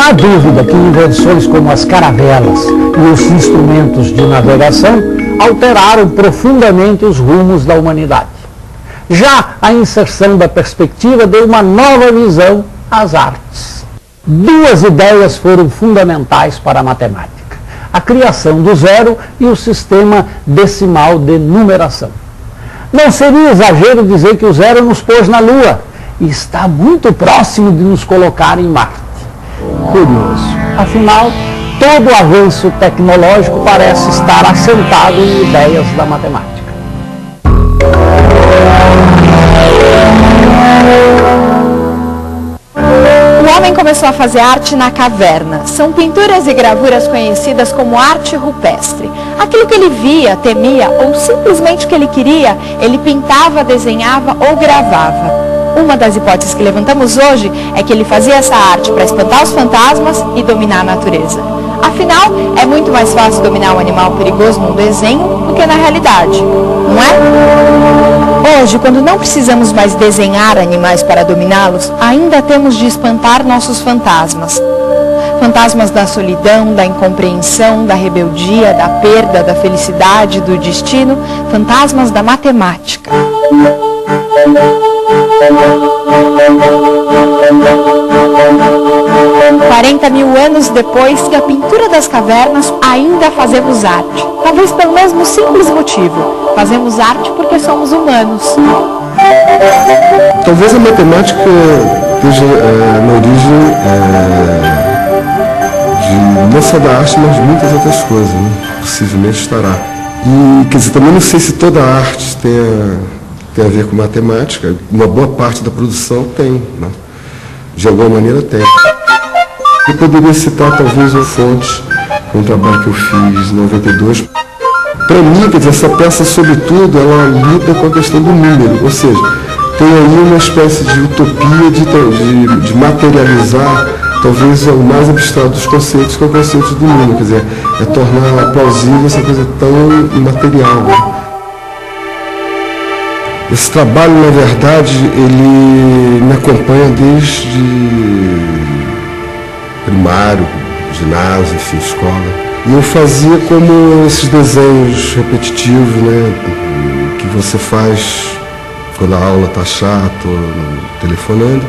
há dúvida que invenções como as caravelas e os instrumentos de navegação alteraram profundamente os rumos da humanidade. Já a inserção da perspectiva deu uma nova visão às artes. Duas ideias foram fundamentais para a matemática: a criação do zero e o sistema decimal de numeração. Não seria exagero dizer que o zero nos pôs na Lua e está muito próximo de nos colocar em Marte. Curioso. Afinal, todo o avanço tecnológico parece estar assentado em ideias da matemática. O homem começou a fazer arte na caverna. São pinturas e gravuras conhecidas como arte rupestre. Aquilo que ele via, temia ou simplesmente o que ele queria, ele pintava, desenhava ou gravava. Uma das hipóteses que levantamos hoje é que ele fazia essa arte para espantar os fantasmas e dominar a natureza. Afinal, é muito mais fácil dominar um animal perigoso num desenho do que na realidade, não é? Hoje, quando não precisamos mais desenhar animais para dominá-los, ainda temos de espantar nossos fantasmas. Fantasmas da solidão, da incompreensão, da rebeldia, da perda, da felicidade, do destino, fantasmas da matemática. 40 mil anos depois, a pintura das cavernas ainda fazemos arte. Talvez pelo mesmo simples motivo. Fazemos arte porque somos humanos. Talvez a matemática esteja na origem de não só da arte, mas de muitas outras coisas, né? Possivelmente estará. E, quer dizer, também não sei se toda a arte tem a ver com matemática. Uma boa parte da produção tem, né? De alguma maneira tem. Eu poderia citar talvez uma fonte, um trabalho que eu fiz em 92. Para mim, quer dizer, essa peça, sobretudo, ela lida com a questão do número, ou seja, tem aí uma espécie de utopia de materializar talvez o mais abstrato dos conceitos, que é o conceito do número, quer dizer, é tornar plausível essa coisa tão imaterial, né? Esse trabalho, na verdade, ele me acompanha desde primário, ginásio, enfim, escola. E eu fazia como esses desenhos repetitivos, né, que você faz quando a aula está chata, ou telefonando.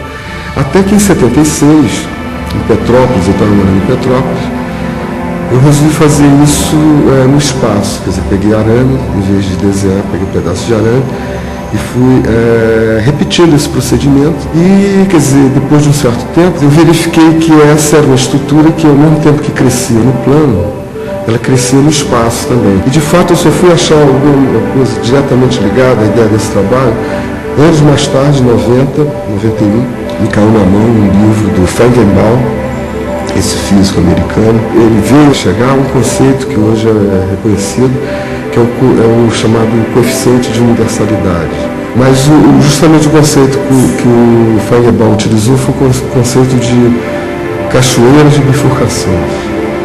Até que em 76, em Petrópolis, eu estava morando em Petrópolis, eu resolvi fazer isso no espaço. Quer dizer, peguei arame, em vez de desenhar, peguei um pedaço de arame e fui repetindo esse procedimento. E, quer dizer, depois de um certo tempo, eu verifiquei que essa era uma estrutura que, ao mesmo tempo que crescia no plano, ela crescia no espaço também. E, de fato, eu só fui achar alguma coisa diretamente ligada à ideia desse trabalho anos mais tarde, em 90, 91, me caiu na mão um livro do Feigenbaum, esse físico americano. Ele veio chegar a um conceito que hoje é reconhecido, que é o chamado coeficiente de universalidade. Mas justamente o conceito que o Feigenbaum utilizou foi o conceito de cachoeiras de bifurcações,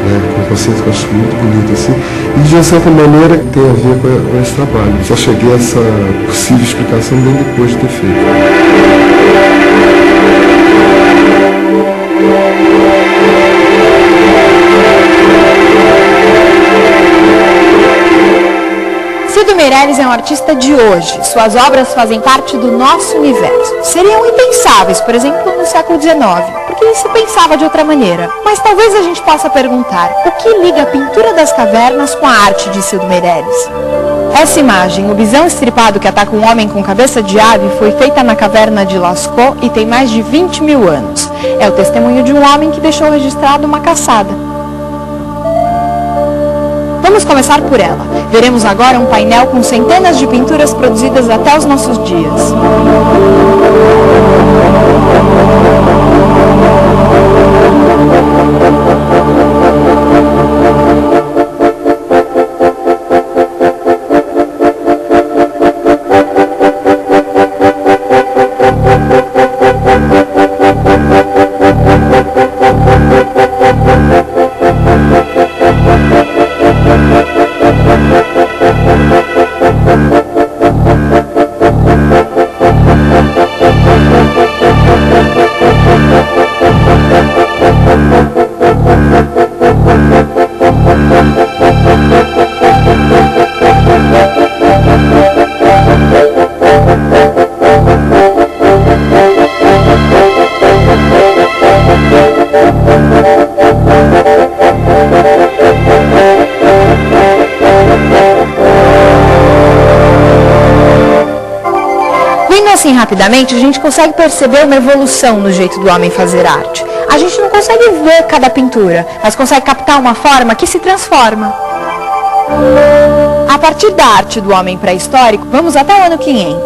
né? Um conceito que eu acho muito bonito assim, e de certa maneira tem a ver com esse trabalho. Só cheguei a essa possível explicação bem depois de ter feito. Cid Meirelles é um artista de hoje. Suas obras fazem parte do nosso universo. Seriam impensáveis, por exemplo, no século XIX, porque se pensava de outra maneira. Mas talvez a gente possa perguntar, o que liga a pintura das cavernas com a arte de Cid Meirelles? Essa imagem, o bisão estripado que ataca um homem com cabeça de ave, foi feita na caverna de Lascaux e tem mais de 20 mil anos. É o testemunho de um homem que deixou registrado uma caçada. Vamos começar por ela. Veremos agora um painel com centenas de pinturas produzidas até os nossos dias. assim rapidamente, a gente consegue perceber uma evolução no jeito do homem fazer arte. A gente não consegue ver cada pintura, mas consegue captar uma forma que se transforma. A partir da arte do homem pré-histórico, vamos até o ano 500.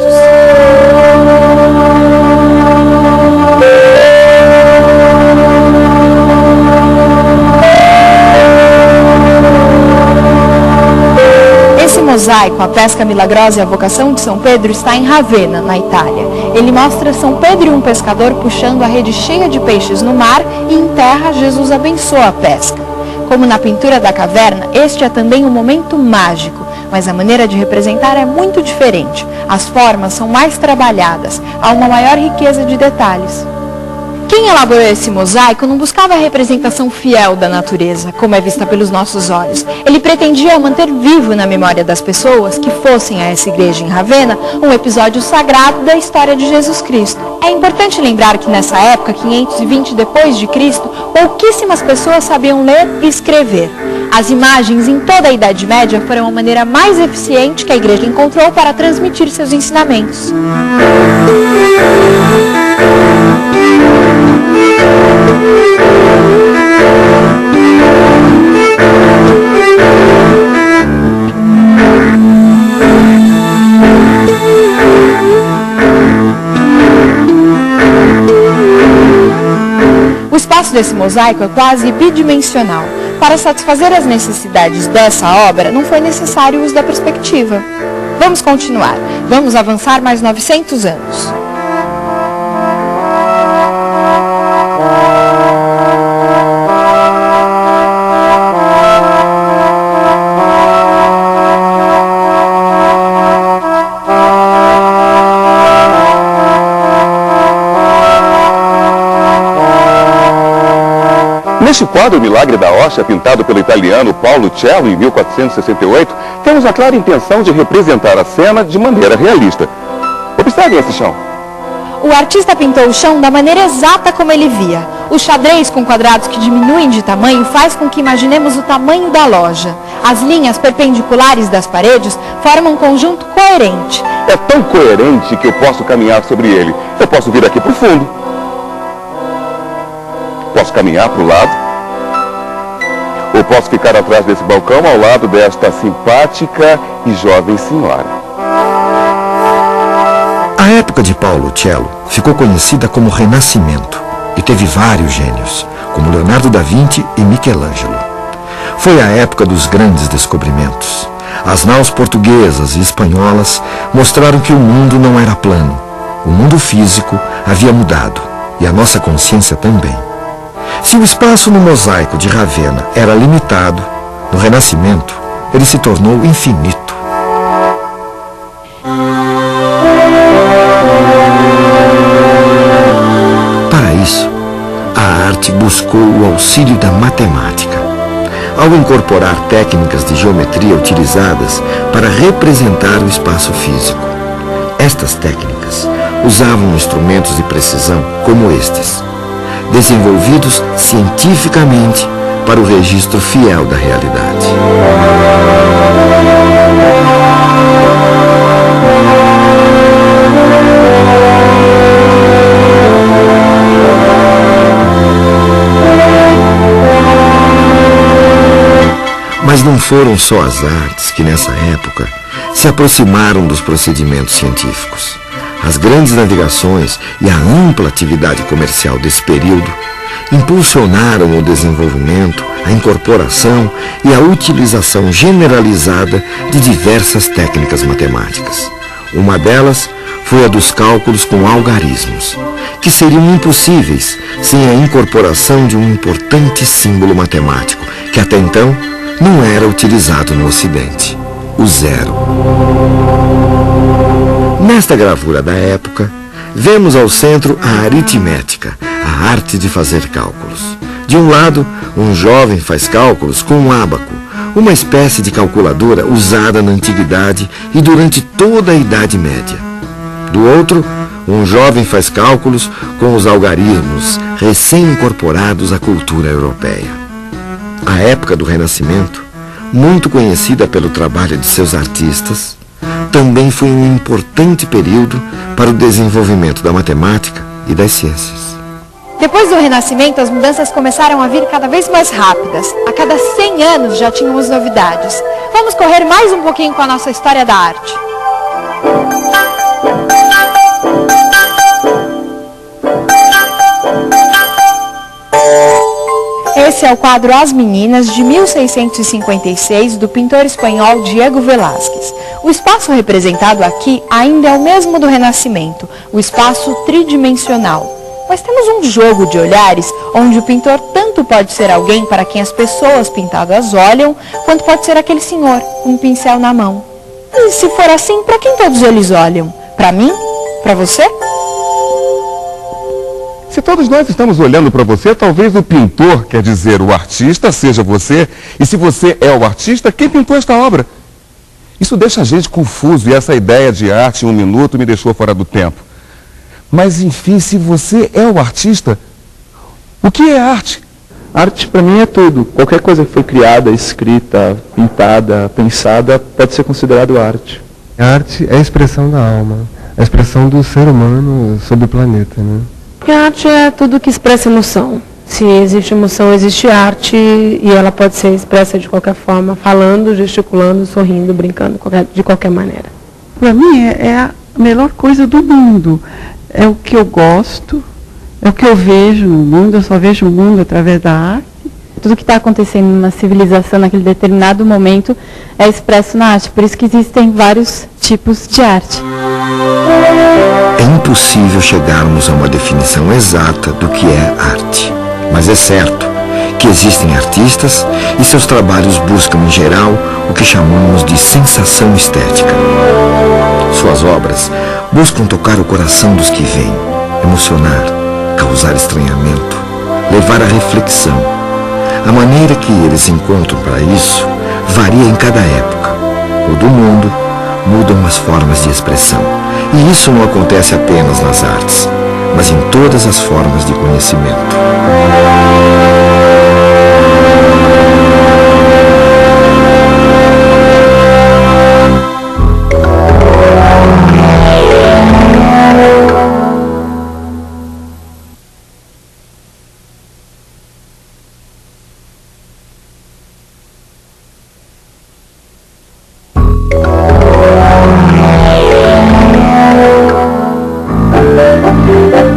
Esse mosaico, A Pesca Milagrosa e a Vocação de São Pedro, está em Ravenna, na Itália. Ele mostra São Pedro e um pescador puxando a rede cheia de peixes no mar e em terra Jesus abençoa a pesca. Como na pintura da caverna, este é também um momento mágico, mas a maneira de representar é muito diferente. As formas são mais trabalhadas, há uma maior riqueza de detalhes. Quem elaborou esse mosaico não buscava a representação fiel da natureza, como é vista pelos nossos olhos. Ele pretendia manter vivo na memória das pessoas que fossem a essa igreja em Ravenna um episódio sagrado da história de Jesus Cristo. É importante lembrar que nessa época, 520 depois de Cristo, pouquíssimas pessoas sabiam ler e escrever. As imagens em toda a Idade Média foram a maneira mais eficiente que a igreja encontrou para transmitir seus ensinamentos. O espaço desse mosaico é quase bidimensional. Para satisfazer as necessidades dessa obra, não foi necessário o uso da perspectiva. Vamos continuar. Vamos avançar mais 900 anos. Neste quadro, O Milagre da Hóstia, pintado pelo italiano Paolo Cello em 1468, temos a clara intenção de representar a cena de maneira realista. Observem esse chão. O artista pintou o chão da maneira exata como ele via. O xadrez com quadrados que diminuem de tamanho faz com que imaginemos o tamanho da loja. As linhas perpendiculares das paredes formam um conjunto coerente. É tão coerente que eu posso caminhar sobre ele. Eu posso vir aqui para o fundo. Posso caminhar para o lado, ou posso ficar atrás desse balcão ao lado desta simpática e jovem senhora. A época de Paolo Cello ficou conhecida como Renascimento e teve vários gênios, como Leonardo da Vinci e Michelangelo. Foi a época dos grandes descobrimentos. As naus portuguesas e espanholas mostraram que o mundo não era plano. O mundo físico havia mudado e a nossa consciência também. Se o espaço no mosaico de Ravenna era limitado, no Renascimento ele se tornou infinito. Para isso, a arte buscou o auxílio da matemática, ao incorporar técnicas de geometria utilizadas para representar o espaço físico. Estas técnicas usavam instrumentos de precisão como estes, desenvolvidos cientificamente para o registro fiel da realidade. Mas não foram só as artes que nessa época se aproximaram dos procedimentos científicos. As grandes navegações e a ampla atividade comercial desse período impulsionaram o desenvolvimento, a incorporação e a utilização generalizada de diversas técnicas matemáticas. Uma delas foi a dos cálculos com algarismos, que seriam impossíveis sem a incorporação de um importante símbolo matemático, que até então não era utilizado no Ocidente: o zero. Nesta gravura da época, vemos ao centro a aritmética, a arte de fazer cálculos. De um lado, um jovem faz cálculos com um ábaco, uma espécie de calculadora usada na antiguidade e durante toda a Idade Média. Do outro, um jovem faz cálculos com os algarismos recém-incorporados à cultura europeia. A época do Renascimento, muito conhecida pelo trabalho de seus artistas, também foi um importante período para o desenvolvimento da matemática e das ciências. Depois do Renascimento, as mudanças começaram a vir cada vez mais rápidas. A cada 100 anos já tínhamos novidades. Vamos correr mais um pouquinho com a nossa história da arte. Esse é o quadro As Meninas, de 1656, do pintor espanhol Diego Velázquez. O espaço representado aqui ainda é o mesmo do Renascimento, o espaço tridimensional. Mas temos um jogo de olhares, onde o pintor tanto pode ser alguém para quem as pessoas pintadas olham, quanto pode ser aquele senhor, com um pincel na mão. E se for assim, para quem todos eles olham? Para mim? Para você? Se todos nós estamos olhando para você, talvez o pintor, quer dizer, o artista, seja você. E se você é o artista, quem pintou esta obra? Isso deixa a gente confuso e essa ideia de arte em um minuto me deixou fora do tempo. Mas, enfim, se você é o artista, o que é arte? Arte, para mim, é tudo. Qualquer coisa que foi criada, escrita, pintada, pensada, pode ser considerado arte. A arte é a expressão da alma, a expressão do ser humano sobre o planeta, né? Porque a arte é tudo que expressa emoção. Se existe emoção, existe arte e ela pode ser expressa de qualquer forma, falando, gesticulando, sorrindo, brincando, de qualquer maneira. Para mim é a melhor coisa do mundo. É o que eu gosto, é o que eu vejo no mundo, eu só vejo o mundo através da arte. Tudo que está acontecendo na civilização naquele determinado momento é expresso na arte, por isso que existem vários tipos de arte. É impossível chegarmos a uma definição exata do que é arte, mas é certo que existem artistas e seus trabalhos buscam, em geral, o que chamamos de sensação estética. Suas obras buscam tocar o coração dos que veem, emocionar, causar estranhamento, levar à reflexão. A maneira que eles encontram para isso varia em cada época. O do mundo mudam as formas de expressão. E isso não acontece apenas nas artes, mas em todas as formas de conhecimento.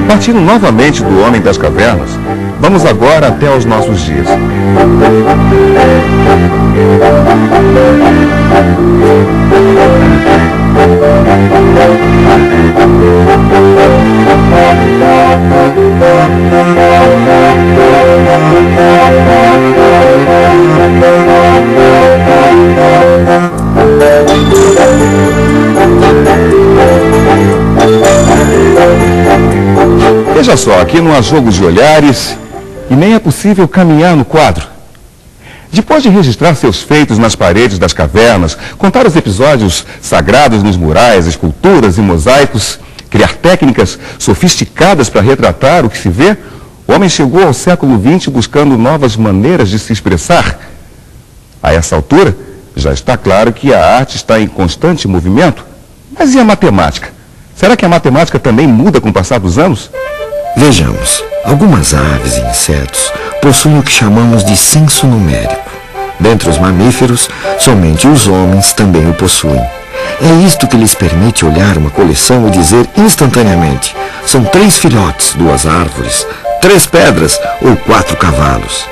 Partindo novamente do Homem das Cavernas, vamos agora até aos nossos dias. Veja só, aqui não há jogo de olhares e nem é possível caminhar no quadro. Depois de registrar seus feitos nas paredes das cavernas, contar os episódios sagrados nos murais, esculturas e mosaicos, criar técnicas sofisticadas para retratar o que se vê, o homem chegou ao século XX buscando novas maneiras de se expressar. A essa altura, já está claro que a arte está em constante movimento. Mas e a matemática? Será que a matemática também muda com o passar dos anos? Vejamos, algumas aves e insetos possuem o que chamamos de senso numérico. Dentre os mamíferos, somente os homens também o possuem. É isto que lhes permite olhar uma coleção e dizer instantaneamente: são 3 filhotes, 2 árvores, 3 pedras ou 4 cavalos.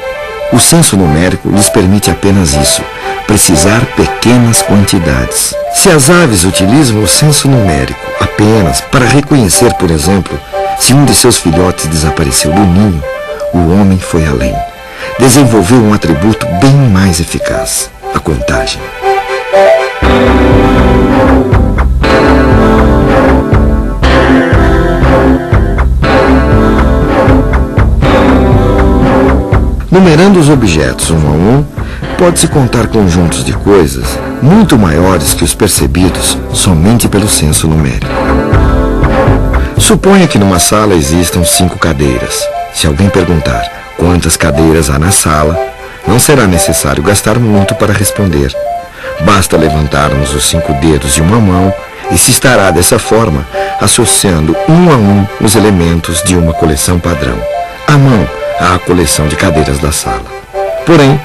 O senso numérico lhes permite apenas isso, precisar pequenas quantidades. Se as aves utilizam o senso numérico apenas para reconhecer, por exemplo, se um de seus filhotes desapareceu do ninho, o homem foi além. Desenvolveu um atributo bem mais eficaz: a contagem. Numerando os objetos um a um, pode-se contar conjuntos de coisas muito maiores que os percebidos somente pelo senso numérico. Suponha que numa sala existam 5 cadeiras. Se alguém perguntar quantas cadeiras há na sala, não será necessário gastar muito para responder. Basta levantarmos os 5 dedos de uma mão e se estará dessa forma, associando um a um os elementos de uma coleção padrão, à mão à coleção de cadeiras da sala. Porém,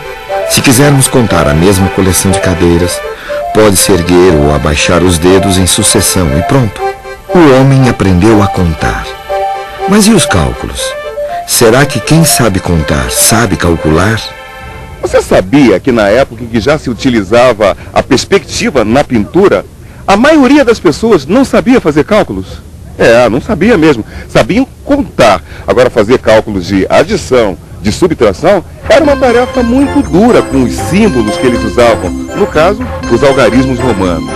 se quisermos contar a mesma coleção de cadeiras, pode-se erguer ou abaixar os dedos em sucessão e pronto. O homem aprendeu a contar. Mas e os cálculos? Será que quem sabe contar sabe calcular? Você sabia que na época em que já se utilizava a perspectiva na pintura, a maioria das pessoas não sabia fazer cálculos? Não sabia mesmo. Sabiam contar. Agora, fazer cálculos de adição, de subtração, era uma tarefa muito dura com os símbolos que eles usavam. No caso, os algarismos romanos.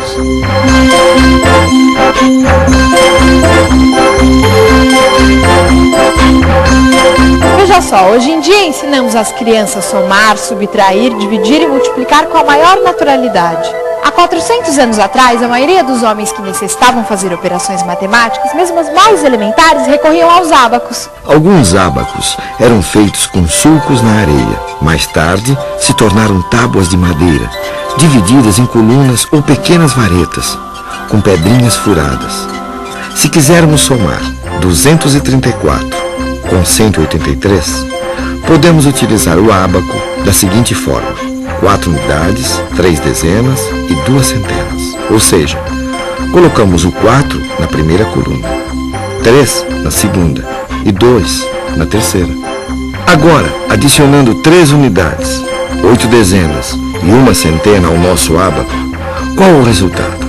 Veja só, hoje em dia ensinamos as crianças a somar, subtrair, dividir e multiplicar com a maior naturalidade. Há 400 anos atrás, a maioria dos homens que necessitavam fazer operações matemáticas, mesmo as mais elementares, recorriam aos ábacos. Alguns ábacos eram feitos com sulcos na areia. Mais tarde, se tornaram tábuas de madeira, divididas em colunas ou pequenas varetas, com pedrinhas furadas. Se quisermos somar 234 com 183, podemos utilizar o ábaco da seguinte forma: 4 unidades, 3 dezenas e 2 centenas. Ou seja, colocamos o 4 na primeira coluna, 3 na segunda e 2 na terceira. Agora, adicionando 3 unidades, 8 dezenas e 1 centena ao nosso ábaco, qual o resultado?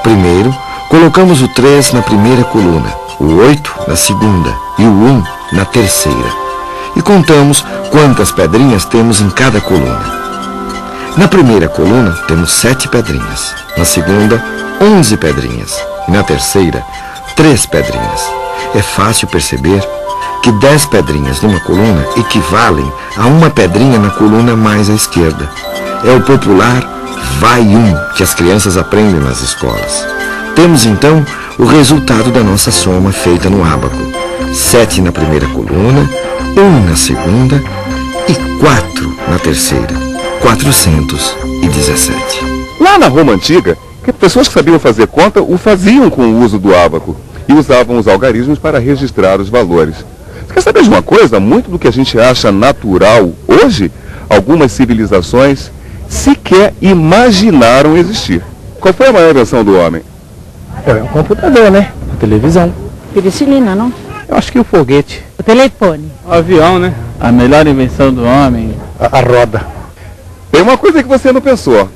Primeiro, colocamos o 3 na primeira coluna, o 8 na segunda e o 1 na terceira. E contamos quantas pedrinhas temos em cada coluna. Na primeira coluna temos 7 pedrinhas, na segunda 11 pedrinhas e na terceira 3 pedrinhas. É fácil perceber que 10 pedrinhas numa coluna equivalem a 1 pedrinha na coluna mais à esquerda. É o popular vai 1 que as crianças aprendem nas escolas. Temos então o resultado da nossa soma feita no ábaco: 7 na primeira coluna, 1 na segunda e 4 na terceira. 417. Lá na Roma Antiga, pessoas que sabiam fazer conta o faziam com o uso do ábaco e usavam os algarismos para registrar os valores. Você quer saber de uma coisa? Muito do que a gente acha natural hoje, algumas civilizações sequer imaginaram existir. Qual foi a maior invenção do homem? É o computador, né? A televisão. Penicilina, não? Eu acho que o foguete. O telefone. O avião, né? A melhor invenção do homem. A roda. Tem uma coisa que você não pensou.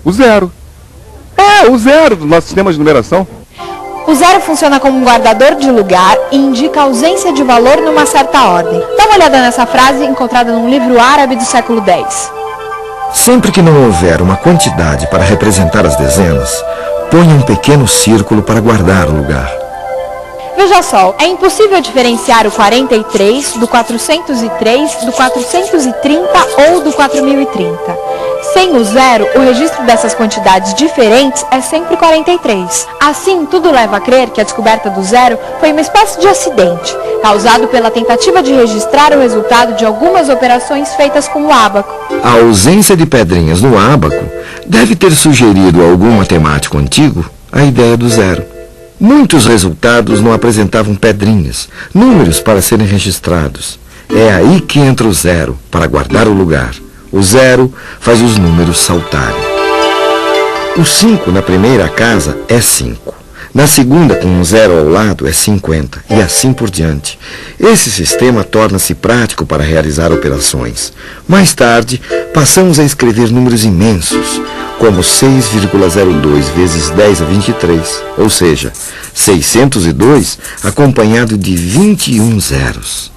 O zero. O zero do nosso sistema de numeração. O zero funciona como um guardador de lugar e indica a ausência de valor numa certa ordem. Dá uma olhada nessa frase encontrada num livro árabe do século X. Sempre que não houver uma quantidade para representar as dezenas, ponha um pequeno círculo para guardar o lugar. Veja só, é impossível diferenciar o 43 do 403, do 430 ou do 4030. Sem o zero, o registro dessas quantidades diferentes é sempre 43. Assim, tudo leva a crer que a descoberta do zero foi uma espécie de acidente, causado pela tentativa de registrar o resultado de algumas operações feitas com o ábaco. A ausência de pedrinhas no ábaco deve ter sugerido a algum matemático antigo a ideia do zero. Muitos resultados não apresentavam pedrinhas, números para serem registrados. É aí que entra o zero, para guardar o lugar. O zero faz os números saltarem. O 5 na primeira casa é 5. Na segunda, com um zero ao lado, é 50, e assim por diante. Esse sistema torna-se prático para realizar operações. Mais tarde, passamos a escrever números imensos, como 6,02 vezes 10 a 23, ou seja, 602 acompanhado de 21 zeros.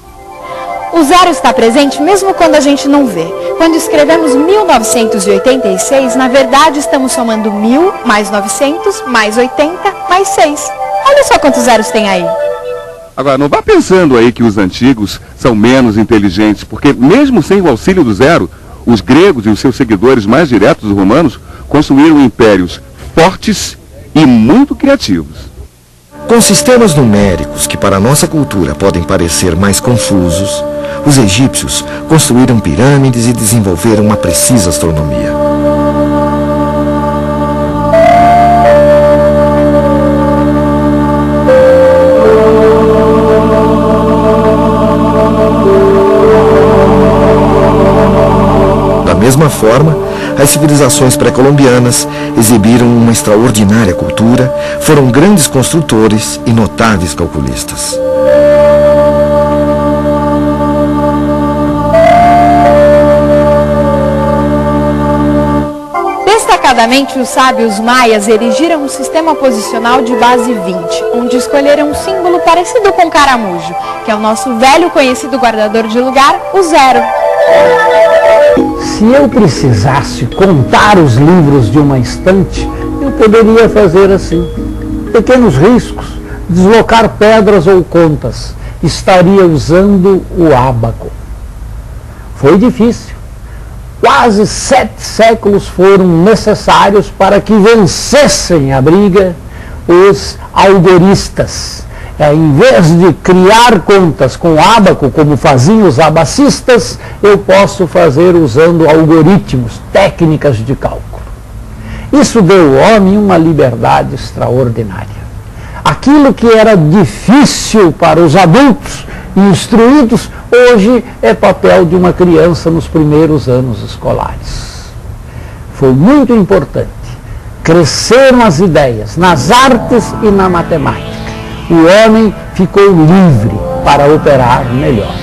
O zero está presente mesmo quando a gente não vê. Quando escrevemos 1986, na verdade estamos somando 1000 mais 900 mais 80 mais 6. Olha só quantos zeros tem aí. Agora, não vá pensando aí que os antigos são menos inteligentes, porque mesmo sem o auxílio do zero, os gregos e os seus seguidores mais diretos, os romanos, construíram impérios fortes e muito criativos. Com sistemas numéricos que para a nossa cultura podem parecer mais confusos, os egípcios construíram pirâmides e desenvolveram uma precisa astronomia. mesma forma, as civilizações pré-colombianas exibiram uma extraordinária cultura, foram grandes construtores e notáveis calculistas. Destacadamente, os sábios maias erigiram um sistema posicional de base 20, onde escolheram um símbolo parecido com caramujo, que é o nosso velho conhecido guardador de lugar, o zero. Se eu precisasse contar os livros de uma estante, eu poderia fazer assim. Pequenos riscos, deslocar pedras ou contas, estaria usando o ábaco. Foi difícil. Quase 7 séculos foram necessários para que vencessem a briga os algoristas. Em vez de criar contas com ábaco, como faziam os abacistas, eu posso fazer usando algoritmos, técnicas de cálculo. Isso deu ao homem uma liberdade extraordinária. Aquilo que era difícil para os adultos instruídos, hoje é papel de uma criança nos primeiros anos escolares. Foi muito importante. Cresceram as ideias nas artes e na matemática. O homem ficou livre para operar melhor.